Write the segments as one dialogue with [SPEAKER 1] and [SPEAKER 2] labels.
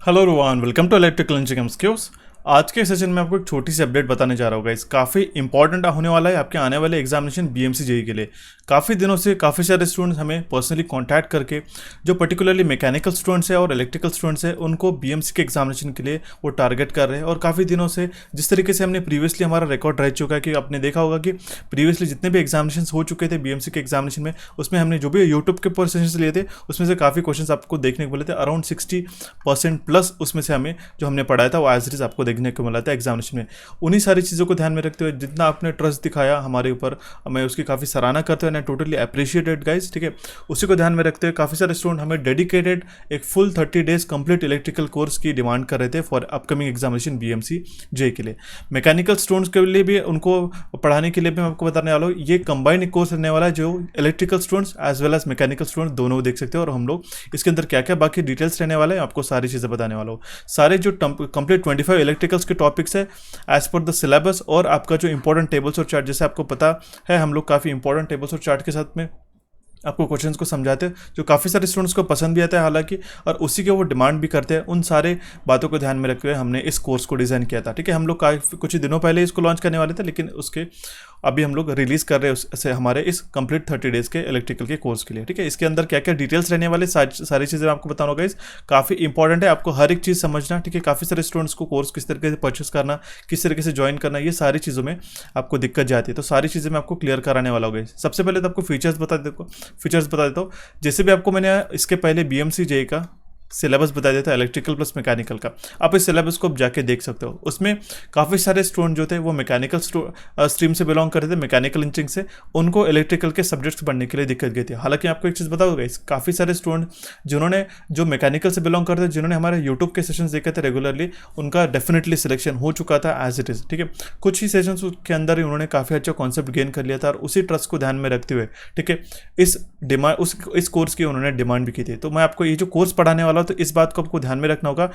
[SPEAKER 1] Hello Rowan, welcome to electrical engineering skills. आज के session में आपको एक छोटी सी अपडेट बताने जा रहा हूँ गाइस। काफ़ी इंपॉर्टेंट होने वाला है आपके आने वाले एग्जामिनेशन बीएमसी जेई के लिए। काफ़ी दिनों से काफ़ी सारे स्टूडेंट्स हमें पर्सनली कांटेक्ट करके जो पर्टिकुलरली मैकेनिकल स्टूडेंट्स हैं और इलेक्ट्रिकल स्टूडेंट्स हैं उनको बीएमसी के एग्जामिनेशन के लिए वो टारगेट कर रहे हैं। और काफ़ी दिनों से जिस तरीके से हमने प्रीवियसली हमारा रिकॉर्ड रह चुका है कि आपने देखा होगा कि प्रीवियसली जितने भी एग्जामिनेशन हो चुके थे बीएमसी के एग्जामिनेशन में, उसमें हमने जो भी यूट्यूब के ऊपर सेशंस लिए थे उसमें से काफ़ी क्वेश्चन आपको देखने को मिले थे। अराउंड 60% प्लस उसमें से हमें जो हमने पढ़ाया था वो एज इट इज आपको देखने को मिला था एग्जामिनेशन में। उन्हीं सारी चीज़ों को ध्यान में रखते हुए जितना आपने ट्रस्ट दिखाया हमारे ऊपर, मैं उसकी काफ़ी सराहना करते हुए टोटली अप्रिशिएटेड गाइज, ठीक है। उसी को ध्यान में रखते हुए काफ़ी सारे स्टूडेंट हमें डेडिकेटेड एक full 30 days complete electrical course की डिमांड कर रहे थे फॉर अपकमिंग एग्जामिनेशन बीएमसी जे के लिए। मैकेनिकल स्टूडेंट्स के लिए भी उनको पढ़ाने के लिए भी मैं आपको बताने वाला हूँ। ये कंबाइंड कोर्स रहने वाला है जो electrical students as well as mechanical student दोनों देख सकते हो। और हम लोग इसके अंदर क्या क्या बाकी डिटेल्स रहने वाले हैं आपको सारी चीज़ें बताने वाला हूँ। सारे जो कंप्लीट 25 इलेक्ट्रिकल्स के टॉपिक्स है एज पर द सिलेबस, और आपका जो इंपॉर्टेंट टेबल्स और चार्ट, जैसे आपको पता है हम लोग काफ़ी इंपॉर्टेंट टेबल्स और चार्ट के साथ में आपको क्वेश्चंस को समझाते हैं जो काफ़ी सारे स्टूडेंट्स को पसंद भी आता है हालांकि, और उसी के वो डिमांड भी करते हैं। उन सारे बातों को ध्यान में रखते हुए हमने इस कोर्स को डिज़ाइन किया था, ठीक है। हम लोग कुछ ही दिनों पहले इसको लॉन्च करने वाले थे, लेकिन उसके अभी हम लोग रिलीज़ कर रहे हैं उससे हमारे इस कंप्लीट 30 डेज़ के इलेक्ट्रिकल के कोर्स के लिए, ठीक है। इसके अंदर क्या क्या डिटेल्स रहने वाले सारी चीज़ें मैं आपको बताऊंगा। इस काफ़ी इंपॉर्टेंट है, आपको हर एक चीज़ समझना, ठीक है। काफ़ी सारे स्टूडेंट्स को कोर्स किस तरीके से परचेस करना, किस तरीके से ज्वाइन करना, ये सारी चीज़ों में आपको दिक्कत जाती है, तो सारी चीज़ें मैं आपको क्लियर कराने वाला होगा। सबसे पहले तो आपको फीचर्स बता देता हूँ। जैसे भी आपको मैंने इसके पहले बीएमसी जेई का सिलेबस बता देता है इलेक्ट्रिकल प्लस मैकेनिकल का, आप इस सिलेबस को जाके देख सकते हो। उसमें काफ़ी सारे स्टूडेंट जो थे वो मैकेनिकल स्ट्रीम से बिलोंग करते थे, मैकेनिकल इंजीनियरिंग से, उनको इलेक्ट्रिकल के सब्जेक्ट्स पढ़ने के लिए दिक्कत गई थी। हालांकि आपको एक चीज़ बताओगे, काफ़ी सारे स्टूडेंट जिन्होंने जो मैकेनिकल से बिलोंग करते थे, जिन्होंने हमारे यूट्यूब के सेशंस देखे थे रेगुलरली, उनका डेफिनेटली सिलेक्शन हो चुका था एज इट इज़, ठीक है। कुछ ही सेशंस के अंदर ही उन्होंने काफ़ी अच्छा कॉन्सेप्ट गेन कर लिया था, और उसी ट्रस्ट को ध्यान में रखते हुए, ठीक है, इस कोर्स की उन्होंने डिमांड भी की थी। तो मैं आपको ये जो कोर्स पढ़ाने वाला हूँ, तो इस बात को आपको ध्यान में रखना होगा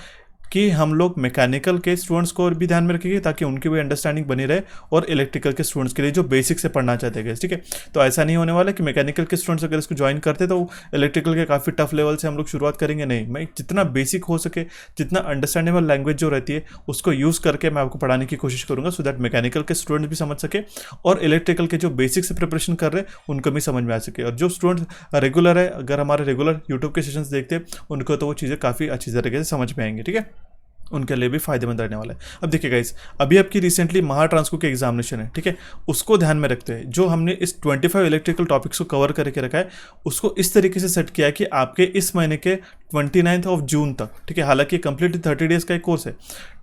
[SPEAKER 1] कि हम लोग मैकेनिकल के स्टूडेंट्स को भी ध्यान में रखेंगे ताकि उनकी भी अंडरस्टैंडिंग बनी रहे, और इलेक्ट्रिकल के स्टूडेंट्स के लिए जो बेसिक से पढ़ना चाहते हैं, ठीक है। तो ऐसा नहीं होने वाला कि मैकेनिकल के स्टूडेंट्स अगर इसको ज्वाइन करते तो इलेक्ट्रिकल के काफ़ी टफ लेवल से हम लोग शुरुआत करेंगे, नहीं। मैं जितना बेसिक हो सके, जितना अंडरस्टैंडेबल लैंग्वेज जो रहती है उसको यूज़ करके मैं आपको पढ़ाने की कोशिश करूँगा, सो दैट मैकेनिकल के स्टूडेंट भी समझ सके और इलेक्ट्रिकल के जो बेसिक से प्रिपरेशन कर रहे हैं उनको भी समझ में आ सके। और जो स्टूडेंट रेगुलर है, अगर हमारे रेगुलर यूट्यूब के सेशंस देखते हैं, उनको तो वो चीज़ें काफ़ी अच्छी तरीके से समझ में आएंगी, ठीक है। उनके लिए भी फायदेमंद रहने वाला है। अब देखिए गाइस, अभी आपकी रिसेंटली महाट्रांसको की एग्जामिनेशन है, ठीक है। उसको ध्यान में रखते हैं, जो हमने इस 25 इलेक्ट्रिकल टॉपिक्स को कवर करके रखा है उसको इस तरीके से सेट किया है कि आपके इस महीने के 29 जून तक, ठीक है, हालांकि कंप्लीटली 30 डेज का एक कोर्स है,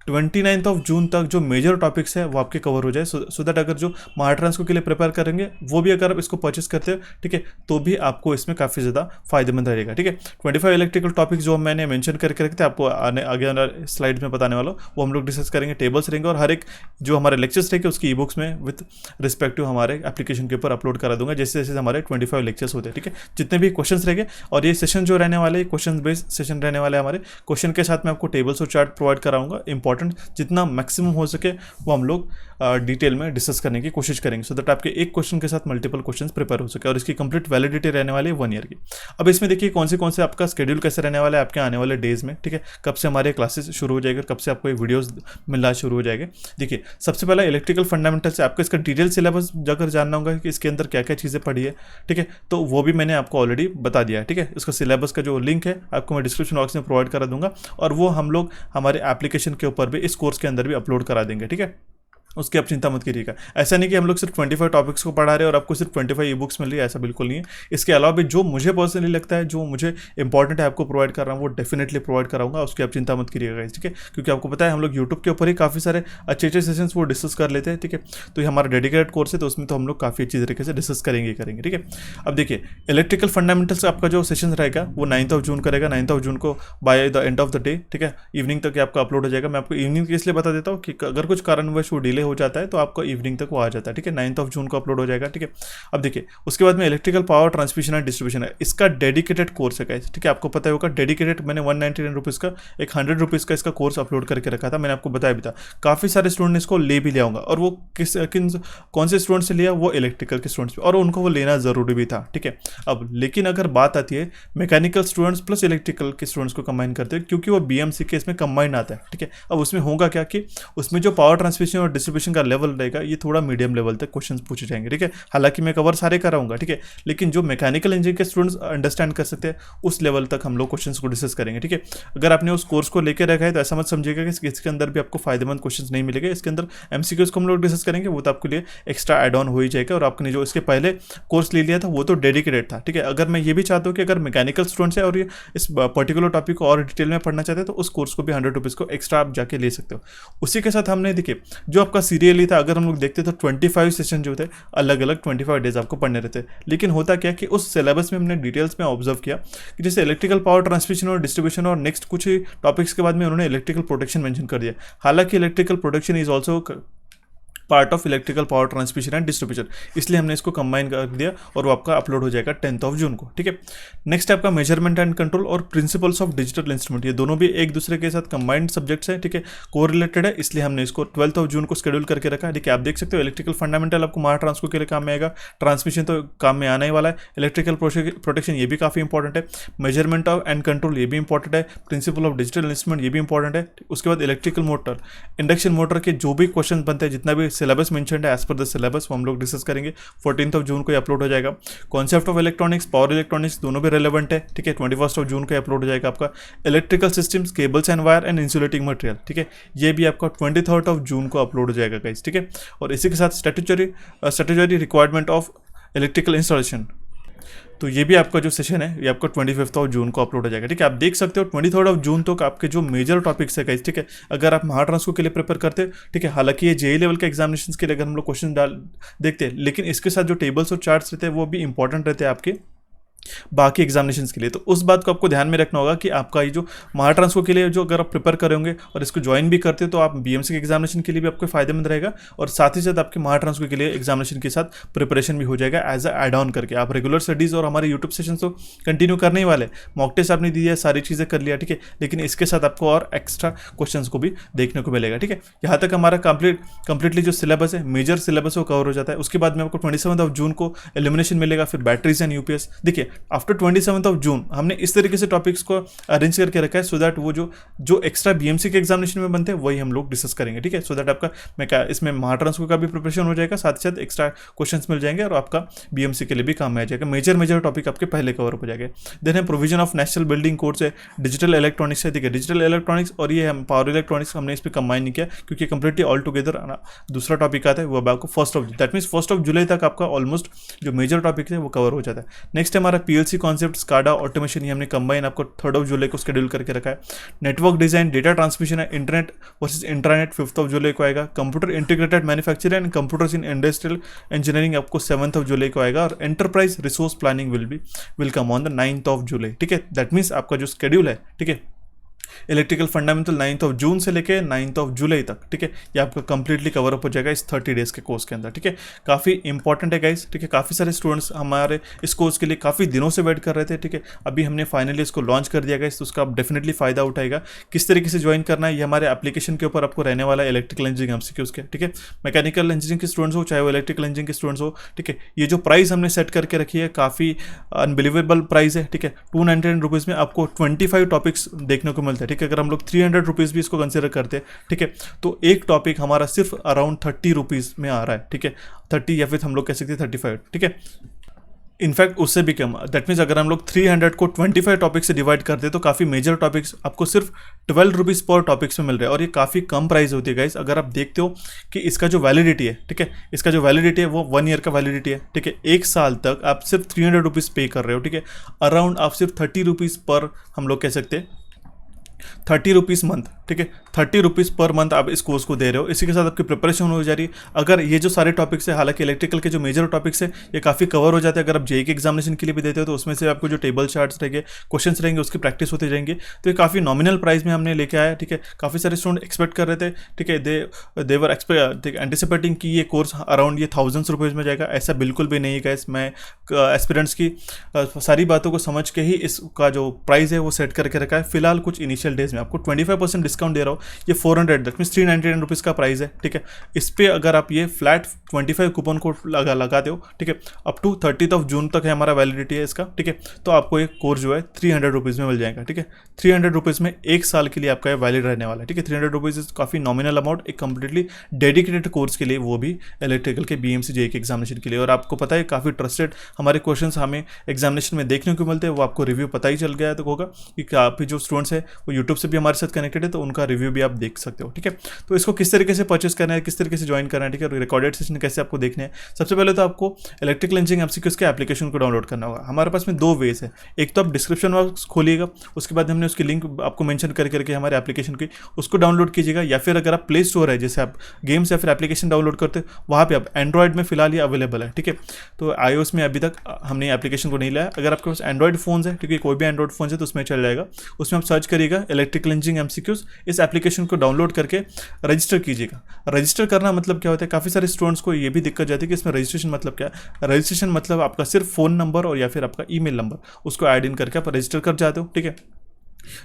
[SPEAKER 1] 29 जून तक जो मेजर टॉपिक्स है वो आपके कवर हो जाए, सो दैट अगर जो महाट्रांसको के लिए प्रिपेयर करेंगे वो भी अगर आप इसको परचेस करते हो, ठीक है, तो भी आपको इसमें काफ़ी ज़्यादा फायदेमंद रहेगा, ठीक है। 25 इलेक्ट्रिकल टॉपिक्स जो मैंने मेंशन करके रखे थे, आपको आगे स्लाइड में बताने वाला वो हम लोग डिस्कस करेंगे, टेबल्स रहेंगे, और हर एक जो हमारे लेक्चर्स रहेंगे उसकी ई बुक्स में विद रिस्पेक्टिव हमारे एप्लीकेशन के ऊपर अपलोड करा दूंगा, जैसे जैसे हमारे 25 लेक्चर्स होते हैं, ठीक है। जितने भी क्वेश्चन रहेंगे, और ये सेशन जो रहने वाले क्वेश्चन बेस्ड सेशन रहने वाले हमारे, क्वेश्चन के साथ मैं आपको टेबल्स और चार्ट प्रोवाइड कराऊंगा। इंपॉर्टेंट जितना मैक्सिमम हो सके वो हम लोग डिटेल में डिस्कस करने की कोशिश करेंगे, सो दैट आपके एक क्वेश्चन के साथ मल्टीपल क्वेश्चंस प्रिपेयर हो सके, और इसकी कंप्लीट वैलिडिटी रहने वाली है 1 ईयर की। अब इसमें देखिए कौन से आपका स्केड्यूल कैसे रहने वाला है आपके आने वाले डेज में, ठीक है, कब से हमारे क्लासेस शुरू हो जाएगा, कब से आपको वीडियोस मिलना शुरू हो जाएंगे। देखिए सबसे पहला इलेक्ट्रिकल फंडामेंटल से आपको इसका डिटेल सिलेबस जाकर जानना होगा कि इसके अंदर क्या क्या चीज़ें पढ़ी है, ठीक है, तो वो भी मैंने आपको ऑलरेडी बता दिया है, ठीक है। इसका सिलेबस का जो लिंक है आपको मैं डिस्क्रिप्शन बॉक्स में प्रोवाइड करा दूंगा, और वो हम लोग हमारे एप्लीकेशन के ऊपर भी इस कोर्स के अंदर भी अपलोड करा देंगे, ठीक है। उसकी आप चिंता मत करिएगा। ऐसा नहीं कि हम लोग सिर्फ 25 टॉपिक्स को पढ़ा रहे हैं और आपको सिर्फ 25 ई बुक्स मिल रही है, ऐसा बिल्कुल नहीं है। इसके अलावा भी जो मुझे पर्सनली लगता है, जो मुझे इंपॉर्टेंट है आपको प्रोवाइड कर रहा हूँ, वो डेफिनेटली प्रोवाइड कराऊंगा, उसकी आप चिंता मत करिएगा, ठीक है। क्योंकि आपको पता है हम लोग यूट्यूब के ऊपर ही काफ़ी सारे अच्छे सेशंस वो डिस्कस कर लेते हैं, ठीक है। तो ये हमारा डेडिकेटेड कोर्स है, तो उसमें तो हम लोग काफ़ी अच्छी तरीके से डिस्कस करेंगे, ठीक है। अब देखिए इलेक्ट्रिकल फंडामेंटल्स आपका जो सेशन रहेगा वो 9 जून करेगा, 9 जून को by the end of the day, ठीक है, इवनिंग तक आपका अपलोड हो जाएगा। मैं आपको इवनिंग के इसलिए बता देता हूँ कि अगर कुछ कारणवश वो डिले डिले हो जाता है तो आपको इवनिंग तक वो आ जाता है, ठीक है। 9th ऑफ जून को अपलोड हो जाएगा, ठीक है। अब देखिए उसके बाद में electrical power transmission and distribution है, इसका डेडिकेटेड कोर्स है गाइस, ठीक है। आपको पता होगा डेडिकेटेड मैंने 199 रुपीज़ का एक 100 रुपीज़ का इसका कोर्स अपलोड करके रखा था, मैंने आपको बताया भी था। काफ़ी सारे स्टूडेंट इसको ले भी लिया होगा, और वो कौन से स्टूडेंट से लिया, वो इलेक्ट्रिकल के स्टूडेंट्स, और उनको वो लेना ज़रूरी भी था, ठीक है। अब लेकिन अगर बात आती है मैकेनिकल स्टूडेंट्स प्लस इलेक्ट्रिकल के स्टूडेंट्स को कंबाइन करते हैं, क्योंकि वो BMC के इसमें कंबाइन आता है, ठीक है। अब उसमें होगा क्या कि उसमें जो पावर ट्रांसमिशन और डिस्ट्रीब्यूशन का लेवल रहेगा ये थोड़ा मीडियम लेवल तक क्वेश्चन पूछे जाएंगे, ठीक है। हालांकि मैं कवर सारे कराऊंगा, ठीक है, लेकिन जो मैकेनिकल इंजीनियरिंग के स्टूडेंट्स अंडरस्टैंड कर सकते हैं उस लेवल तक हम लोग क्वेश्चंस को डिस्कस करेंगे, ठीक है। अगर आपने उस कोर्स को लेकर रखा है तो ऐसा मत समझिएगा कि इसके अंदर भी आपको फायदेमंद क्वेश्चंस नहीं मिलेंगे। इसके अंदर MCQs को हम लोग डिस्कस करेंगे, वो तो आपके लिए एक्स्ट्रा एड ऑन हो ही जाएगा। और आपने जो इसके पहले कोर्स ले लिया था वो तो डेडिकेटेड था, ठीक है। अगर मैं ये भी चाहता हूँ कि अगर मैकेनिकल स्टूडेंट्स है और ये इस पर्टिकुलर टॉपिक को और डिटेल में पढ़ना चाहते हैं तो उस कोर्स को भी 100 रुपीज़ को एक्स्ट्रा आप जाके ले सकते हो। उसी के साथ हमने देखिए जो आपका सीरियली था, अगर हम लोग देखते तो 25 सेशन जो थे अलग अलग 25 डेज आपको पढ़ने रहते, लेकिन होता क्या कि उस सिलेबस में हमने डिटेल्स में ऑब्जर्व किया कि जैसे इलेक्ट्रिकल पावर ट्रांसमिशन और डिस्ट्रीब्यूशन और नेक्स्ट कुछ टॉपिक्स के बाद में उन्होंने इलेक्ट्रिकल प्रोटेक्शन मेंशन कर दिया। हालांकि electrical protection is also part of electrical power transmission and distribution, इसलिए हमने इसको कंबाइन कर दिया और वो आपका अपलोड हो जाएगा 10th ऑफ जून को, ठीक है। नेक्स्ट आपका मेजरमेंट एंड कंट्रोल और प्रिंसिपल्स ऑफ डिजिटल इंस्ट्रूमेंट, ये दोनों भी एक दूसरे के साथ कंबाइंड सब्जेक्ट्स हैं, ठीक है, को रिलेटेड है, इसलिए हमने इसको 12th ऑफ जून को शेड्यूल करके रखा है, ठीक है। आप देख सकते हो इलेक्ट्रिकल फंडामेंटल आपको मार ट्रांसको के लिए काम में आएगा, ट्रांसमिशन तो काम में आने ही वाला है, इलेक्ट्रिकल प्रोटेक्शन ये भी काफ़ी इंपॉर्टेंट है, मेजरमेंट ऑफ एंड कंट्रोल ये भी इंपॉर्टेंट है, प्रिंसिपल ऑफ डिजिटल इंस्ट्रूमेंट ये भी इंपॉर्टेंट है। उसके बाद इलेक्ट्रिकल मोटर, इंडक्शन मोटर के जो भी क्वेश्चन बनते हैं, जितना भी सिलेबस मेंशन्ड है एज पर द सिलेबस, वो हम लोग डिस्कस करेंगे। 14th ऑफ जून को अपलोड हो जाएगा। Concept of electronics, power electronics दोनों भी रेलेवेंट है, ठीक है। 21st ऑफ जून को अपलोड हो जाएगा आपका electrical systems, cables and wire and insulating material, ठीक है, ये भी आपका 23rd ऑफ जून को अपलोड हो जाएगा गाइस, ठीक है। और इसी के साथ statutory requirement of electrical installation, तो ये भी आपका जो सेशन है ये आपका 25th ऑफ जून को अपलोड हो जाएगा, ठीक है। आप देख सकते हो 23rd ऑफ जून तक आपके जो मेजर टॉपिक्स है गाइस, ठीक है। अगर आप महाट्रांसको के लिए प्रिपेयर करते हैं, ठीक है, हालांकि ये JEE लेवल के एग्जामिनेशन के लिए अगर हम लोग क्वेश्चन देखते हैं, लेकिन इसके साथ जो टेबल्स और चार्ट्स रहते हैं वो भी इंपॉर्टेंट रहते हैं आपके बाकी एग्जामिनेशंस के लिए। तो उस बात को आपको ध्यान में रखना होगा कि आपका ये जो महाट्रांसको के लिए जो अगर आप प्रिपेयर करेंगे और इसको ज्वाइन भी करते हो तो आप BMC के एग्जामिनेशन के लिए भी आपको फायदेमंद रहेगा, और साथ ही साथ आपके महाट्रांसको के लिए एग्जामिनेशन के साथ प्रिपरेशन भी हो जाएगा एज अ एड ऑन करके। आप रेगुलर स्टडीज़ और हमारे यूट्यूब सेशन तो कंटिन्यू करने ही वाले, मॉक टेस्ट आपने दिया, सारी चीज़ें कर लिया, ठीक है, लेकिन इसके साथ आपको और एक्स्ट्रा क्वेश्चन को भी देखने को मिलेगा, ठीक है। यहाँ तक हमारा कंप्लीटली जो सिलेबस है, मेजर सिलेबस वो कवर हो जाता है। उसके बाद में आपको 27th ऑफ जून को एलिमिनेशन मिलेगा, फिर बैटरीज एंड UPS। देखिए आफ्टर 27th ऑफ जून हमने इस तरीके से टॉपिक्स को अरेंज करके रखा है सो दैट वो जो एक्स्ट्रा BMC के एग्जामिनेशन में बनते हैं वही हम लोग डिस्कस करेंगे, ठीक है। सो दैट आपका इसमें महाट्रांसको का भी प्रिपरेशन हो जाएगा, साथ ही साथ एक्स्ट्रा क्वेश्चंस मिल जाएंगे और आपका BMC के लिए भी काम में आ जाएगा। मेजर टॉपिक आपके पहले कवर हो जाएंगे। देन है provision of national building codes है, डिजिटल इलेक्ट्रॉनिक्स है, ठीक है। डिजिटल इलेक्ट्रॉनिक्स और ये हम पावर इलेक्ट्रॉनिक्स हमने इस पर कंबाइन नहीं किया क्योंकि कंप्लीटली ऑल टुगेदर दूसरा टॉपिक आता है, वो आपको 1st of that means 1st of July तक आपका ऑलमोस्ट जो मेजर टॉपिक है वो कवर हो जाता है। नेक्स्ट हमारा PLC कॉन्सेप्ट, SCADA, ऑटोमेशन, ये हमने कंबाइन आपको 3rd ऑफ जुलाई को शेड्यूल करके रखा है। नेटवर्क डिजाइन, डेटा ट्रांसमिशन है, internet versus intranet 5th of July को आएगा। Computer integrated manufacturing and computers in industrial engineering आपको 7th ऑफ जुलाई को आएगा। और enterprise resource planning will come on the 9th of July, ठीक है। That means आपका जो शेड्यूल है, ठीक है, electrical fundamental 9th of June से लेके 9th ऑफ जुलाई तक, ठीक है, ये आपका कंप्लीटली कवर अप हो जाएगा इस 30 डेज के कोर्स के अंदर, ठीक है। काफ़ी इंपॉर्टेंट है गाइस, ठीक है। काफ़ी सारे स्टूडेंट्स हमारे इस कोर्स के लिए काफ़ी दिनों से वेट कर रहे थे, ठीक है। अभी हमने फाइनली इसको लॉन्च कर दिया गाइस, तो उसका आप डेफिनेटली फायदा उठाएगा। किस तरीके से ज्वाइन करना है ये हमारे एप्लीकेशन के ऊपर आपको रहने वाला है, इलेक्ट्रिकल इंजीनियरिंग MCQs के, ठीक है। मैकेनिकल इंजीनियरिंग के स्टूडेंट्स हो चाहे वो इलेक्ट्रिकल इंजीनियरिंग के स्टूडेंट्स हो, ठीक है। ये जो प्राइस हमने सेट करके रखी है काफ़ी अनबिलीवेबल प्राइस है, ठीक है। 299 रुपीज़ में आपको 25 टॉपिक्स देखने को मिलता है, ठीक है। अगर हम लोग 300 रुपीज़ भी इसको कंसिडर करते हैं, ठीक है, तो एक टॉपिक हमारा सिर्फ अराउंड 30 रुपीज़ में आ रहा है, ठीक है। 30 या फिर हम लोग कह सकते हैं 35, ठीक है, इनफैक्ट उससे भी कम। दैट मीन्स अगर हम लोग 300 को 25 टॉपिक से डिवाइड करते हैं तो काफ़ी मेजर टॉपिक्स आपको सिर्फ 12 रुपीज़ पर टॉपिक्स में मिल रहा है, और ये काफ़ी कम प्राइस होती है गाइस। अगर आप देखते हो कि इसका जो वैलिडिटी है, ठीक है, इसका जो वैलिडिटी है वो 1 ईयर का वैलिडिटी है, ठीक है। 1 साल तक आप सिर्फ 300 रुपीज़ पे कर रहे हो, ठीक है। अराउंड आप सिर्फ 30 रुपीज़ पर हम लोग कह सकते हैं 30 रुपीज़ मंथ, ठीक है, ₹30 पर मंथ आप इस कोर्स को दे रहे हो। इसी के साथ आपकी प्रिपरेशन हो जा रही है। अगर ये जो सारे टॉपिक्स है, हालांकि इलेक्ट्रिकल के जो मेजर टॉपिक्स है ये काफ़ी कवर हो जाते हैं। अगर आप जेईई के एग्जामिनेशन के लिए भी देते हो तो उसमें से आपको जो टेबल चार्ट्स रहेंगे, क्वेश्चंस रहेंगे, उसकी प्रैक्टिस होते जाएंगे। तो ये काफ़ी नॉमिनल प्राइस में हमने लेके आया, ठीक है। काफ़ी सारे स्टूडेंट एक्सपेक्ट कर रहे थे, ठीक है, देवर एंटिसिपेटिंग कि ये कोर्स अराउंड ये ₹1000s में जाएगा। ऐसा बिल्कुल भी नहीं है गाइस। मैं एस्पिरेंट्स की सारी बातों को समझ के ही इसका जो प्राइस है वो सेट करके रखा है। फिलहाल कुछ इनिशियल डेज में आपको 25% डिस्काउंट दे रहा हूँ। ये 400 दैट मीन्स ₹399 का प्राइस है, ठीक है। इस पर अगर आप ये फ्लैट 25 कूपन कोड लगाते हो, ठीक है, अप टू 30 जून तक है हमारा वैलिडिटी है इसका, ठीक है। तो आपको एक कोर्स जो है ₹300 में मिल जाएगा, ठीक है। ₹300 में 1 साल के लिए आपका ये वैलिड रहने वाला है, ठीक है। ₹300 काफ़ी नॉमिनल अमाउंट, एक कंप्लीटली डेडिकेटेड कोर्स के लिए, वो भी इलेक्ट्रिकल के बीएमसी जेईई के एग्जामिनेशन के लिए। और आपको पता है काफ़ी ट्रस्टेड हमारे क्वेश्चंस हमें एग्जामिनेशन में देखने को मिलते हैं। वो आपको रिव्यू पता ही चल गया तो होगा कि काफ़ी जो स्टूडेंट्स है वो यूट्यूब से भी हमारे साथ कनेक्टेड है, तो उनका रिव्यू भी आप देख सकते हो, ठीक है। तो इसको किस तरीके से परचेस करना है, किस तरीके से ज्वाइन करना है, ठीक है, रिकॉर्डेड सेशन कैसे आपको देखने हैं। सबसे पहले तो आपको इलेक्ट्रिकल इंजीनियरिंग एमसीक्यूज के एप्लीकेशन को डाउनलोड करना होगा। हमारे पास में 2 वेज है। एक तो आप डिस्क्रिप्शन बॉक्स खोलिएगा, उसके बाद हमने उसकी लिंक आपको मेंशन करके हमारे एप्लीकेशन की उसको डाउनलोड कीजिएगा। या फिर अगर आप प्ले स्टोर है, जैसे आप गेम्स या फिर एप्लीकेशन डाउनलोड करते हो, वहाँ पे आप एंड्रॉइड में फिलहाल ये अवेलेबल है, ठीक है। तो iOS में अभी तक हमने एप्लीकेशन को नहीं लाया। अगर आपके पास एंड्रॉइड फोन है, ठीक है, कोई भी एंड्रॉइड फोन है तो उसमें चल जाएगा। उसमें आप सर्च करिएगा इलेक्ट्रिकल इंजीनियरिंग एमसीक्यूज। इस एप्लीकेशन को डाउनलोड करके रजिस्टर कीजिएगा। रजिस्टर करना मतलब क्या होता है, काफ़ी सारे स्टूडेंट्स को ये भी दिक्कत जाती है कि इसमें रजिस्ट्रेशन मतलब क्या है। रजिस्ट्रेशन मतलब आपका सिर्फ फ़ोन नंबर और या फिर आपका ईमेल नंबर, उसको ऐड इन करके आप रजिस्टर कर जाते हो, ठीक है।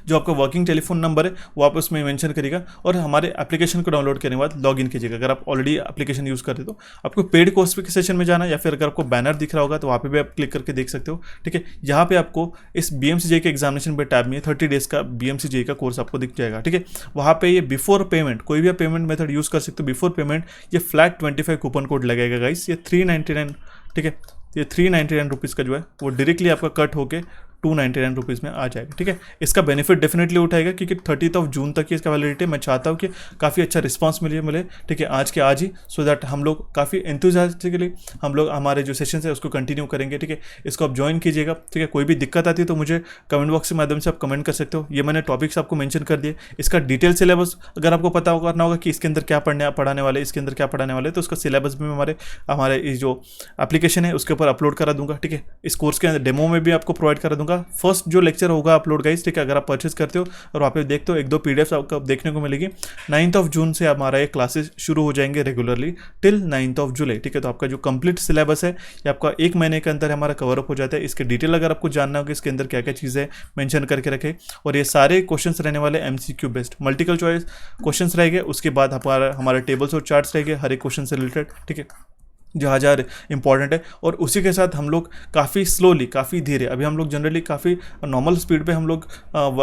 [SPEAKER 1] जो आपका वर्किंग टेलीफोन नंबर है वो आप उसमें मेंशन करिएगा और हमारे एप्लीकेशन को डाउनलोड करने के बाद लॉगिन कीजिएगा। अगर आप ऑलरेडी एप्लीकेशन यूज़ करते हो तो आपको पेड कोर्स के सेशन में जाना, या फिर अगर आपको बैनर दिख रहा होगा तो वहाँ पे भी आप क्लिक करके देख सकते हो, ठीक है। यहाँ पे आपको इस बीएमसी जेईई के एग्जामिनेशन पे टैब में 30 डेज का बीएमसी जेईई का कोर्स आपको दिख जाएगा, ठीक है। वहाँ पे ये बिफोर पेमेंट, कोई भी पेमेंट मेथड यूज़ कर सकते हो। बिफोर पेमेंट ये फ्लैट 25 कूपन कोड लगेगा गाइस। ये 399, ठीक है, ये ₹399 का जो है वो डायरेक्टली आपका कट होके ₹299 में आ जाएगा, ठीक है। इसका बेनिफिट डेफिनेटली उठाएगा क्योंकि 30 जून तक ही इसका वैलिडिटी। मैं चाहता हूँ कि काफ़ी अच्छा रिस्पांस मिले, ठीक है, आज के आज ही, सो दैट हम लोग काफ़ी एंथुसियास्टिकली हम लोग हमारे जो सेशन है उसको कंटिन्यू करेंगे, ठीक है। इसको आप ज्वाइन कीजिएगा, ठीक है। कोई भी दिक्कत आती है तो मुझे कमेंट बॉक्स के माध्यम से आप कमेंट कर सकते हो। ये मैंने टॉपिक्स आपको मेंशन कर दिए। इसका डिटेल सिलेबस अगर आपको पता करना होगा कि इसके अंदर क्या पढ़ाने वाले, इसके अंदर क्या पढ़ाने वाले, तो उसका सिलेबस भी मैं हमारे इस जो एप्लीकेशन है उसके ऊपर अपलोड करा दूंगा, ठीक है। इस कोर्स के अंदर डेमो में भी आपको प्रोवाइड करा दूंगा। फर्स्ट जो लेक्चर होगा अपलोड गाइस, ठीक है। अगर आप परचेस करते हो और वहाँ पे देखते हो 1-2 पीडीएफ आपको देखने को मिलेगी। 9 जून से हमारा ये क्लासेस शुरू हो जाएंगे रेगुलरली टिल 9 जुलाई, ठीक है। तो आपका जो कंप्लीट सिलेबस है ये आपका 1 महीने के अंदर हमारा कवर अप हो जाता है। इसके डिटेल अगर आपको जानना होगा इसके अंदर क्या क्या चीज़ें मेंशन करके रखे, और ये सारे क्वेश्चंस रहने वाले MCQ based multiple choice questions रहेंगे। उसके बाद हमारे टेबल्स और चार्ट्स रहेंगे हर एक क्वेश्चन से रिलेटेड, ठीक है, जो हजार इंपॉर्टेंट है। और उसी के साथ हम लोग काफ़ी स्लोली, काफ़ी धीरे, अभी हम लोग जनरली काफ़ी नॉर्मल स्पीड पे हम लोग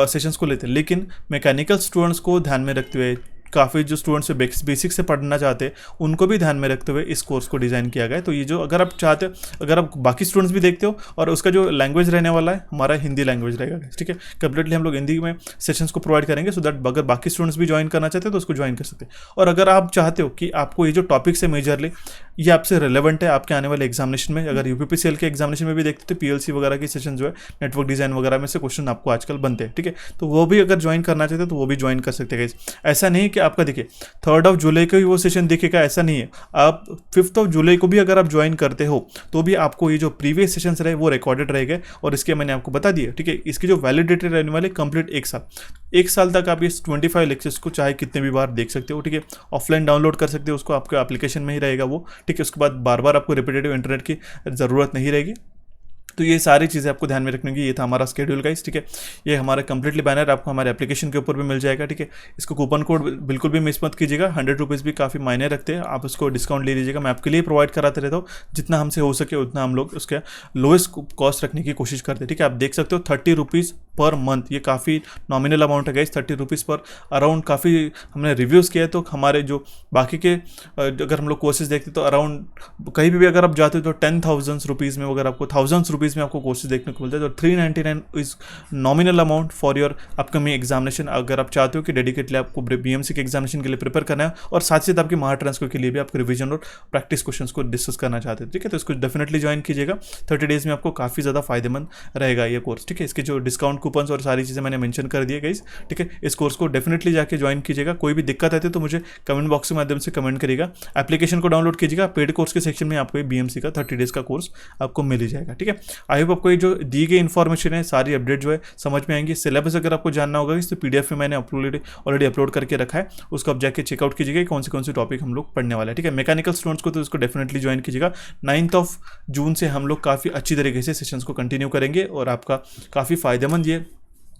[SPEAKER 1] सेशंस को लेते हैं, लेकिन मैकेनिकल स्टूडेंट्स को ध्यान में रखते हुए, काफ़ी जो स्टूडेंट्स बेसिक से पढ़ना चाहते हैं उनको भी ध्यान में रखते हुए इस कोर्स को डिज़ाइन किया गया है। तो ये जो अगर आप चाहते हो, अगर आप बाकी स्टूडेंट्स भी देखते हो, और उसका जो लैंग्वेज रहने वाला है हमारा हिंदी लैंग्वेज रहेगा, ठीक है। कंप्लीटली हम लोग हिंदी में सेशंस को प्रोवाइड करेंगे, सो दैट अगर बाकी स्टूडेंट्स भी ज्वाइन करना चाहते हैं तो उसको ज्वाइन कर सकते हैं। और अगर आप चाहते हो कि आपको ये जो टॉपिक्स है मेजरली ये आपसे रिलेवेंट है आपके आने वाले एग्जामिनेशन में, अगर यूपीपीसीएल के एग्जामिनेशन में भी देखते तो पीएलसी वगैरह की सेशन जो है नेटवर्क डिज़ाइन वगैरह में से क्वेश्चन आपको आजकल बनते हैं, ठीक है। तो वो भी अगर ज्वाइन करना चाहते हैं तो वो भी ज्वाइन कर सकते हैं। ऐसा नहीं कि आपका देखिए 3 जुलाई को ही वो सेशन दिखेगा, ऐसा नहीं है। आप 5 जुलाई को भी अगर आप ज्वाइन करते हो तो भी आपको ये जो प्रीवियस सेशंस रहे वो रिकॉर्डेड रहेंगे, और इसके मैंने आपको बता दिया, ठीक है। इसकी जो वैलिडिटी रहने वाले कंप्लीट 1 साल तक आप इस 25 लेक्चर्स को चाहे कितने भी बार देख सकते हो, ठीक है। ऑफलाइन डाउनलोड कर सकते हो उसको, आपके एप्लीकेशन में ही रहेगा वो, ठीक है। उसके बाद बार बार आपको रिपीटेटिव इंटरनेट की ज़रूरत नहीं रहेगी। तो ये सारी चीज़ें आपको ध्यान में रखनी होगी। ये था हमारा स्केड्यूल गाइस, ठीक है। ये हमारा कंप्लीटली बैनर आपको हमारे एप्लीकेशन के ऊपर भी मिल जाएगा, ठीक है। इसको कूपन कोड बिल्कुल भी मिस मत कीजिएगा। ₹100 भी काफ़ी मायने रखते हैं, आप उसको डिस्काउंट ले लीजिएगा। मैं आपके लिए प्रोवाइड कराते रहता हूँ, जितना हमसे हो सके उतना हम लोग उसके लोएस्ट कॉस्ट रखने की कोशिश करते हैं, ठीक है। आप देख सकते हो ₹30 पर मंथ, ये काफ़ी नॉमिनल अमाउंट है गाइस। ₹30 पर अराउंड काफ़ी हमने रिव्यूज़ किया है, तो हमारे जो बाकी के अगर हम लोग कोर्सेज देखते तो अराउंड कहीं भी अगर आप जाते हो तो ₹10,000 में, अगर आपको ₹1000 रुपीज़ में आपको कोर्सेज देखने को मिलता है। तो 399 is nominal amount for your upcoming examination. अगर आप चाहते हो कि डेडिकेटली आपको बीएमसी के एग्जामिनेशन के लिए प्रिपेयर करना है और साथ ही साथ आपके महा ट्रांसफर के लिए भी आपको रिवीजन और प्रैक्टिस क्वेश्चंस को डिस्कस करना चाहते हैं, ठीक है, तो इसको डेफिनेटली ज्वाइन कीजिएगा। 30 डेज में आपको काफ़ी ज़्यादा फायदेमंद रहेगा ये कोर्स, ठीक है। इसके जो डिस्काउंट कूपन्स और सारी चीज़ें मैंने मेंशन कर दिए गाइस, ठीक है। इस कोर्स को डेफिनेटली जाके ज्वाइन कीजिएगा। कोई भी दिक्कत आती है तो मुझे कमेंट बॉक्स के माध्यम से कमेंट करिएगा। एप्लीकेशन को डाउनलोड कीजिएगा। पेड कोर्स के सेक्शन में आपको बीएमसी का 30 डेज का कोर्स आपको मिल ही जाएगा, ठीक है। आई होप आपको ये जो दी गई इन्फॉर्मेशन है सारी अपडेट जो है समझ में आएंगी। सिलेबस अगर आपको जानना होगा तो पीडीएफ में मैंने ऑलरेडी अपलोड करके रखा है, उसको आप जाके चेकआउट कीजिएगा कौन से टॉपिक हम लोग पढ़ने वाले हैं, ठीक है। मैकेनिकल स्टूडेंट्स को तो इसको डेफिनेटली ज्वाइन कीजिएगा। 9 जून से हम लोग काफ़ी अच्छी तरीके से सेशंस को कंटिन्यू करेंगे और आपका काफ़ी फायदेमंद ये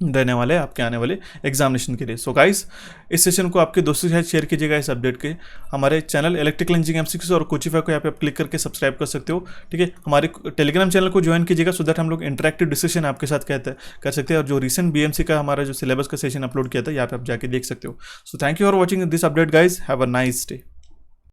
[SPEAKER 1] रहने वाले हैं आपके आने वाले एग्जामिनेशन के लिए। सो गाइस, इस सेशन को आपके दोस्तों के साथ शेयर कीजिएगा इस अपडेट के। हमारे चैनल इलेक्ट्रिकल इंजीनियरिंग एमसीक्यूज और कोचिफाई को यहाँ पे आप क्लिक करके सब्सक्राइब कर सकते हो, ठीक है। हमारे टेलीग्राम चैनल को ज्वाइन कीजिएगा सो दैट हम लोग इंटरेक्टिव डिस्कशन आपके साथ कर सकते हैं। और जो रिसेंट बीएमसी का हमारा जो सिलेबस का सेशन अपलोड किया था यहाँ पे आप जाके देख सकते हो। So thank you for watching this update guys, have a nice day.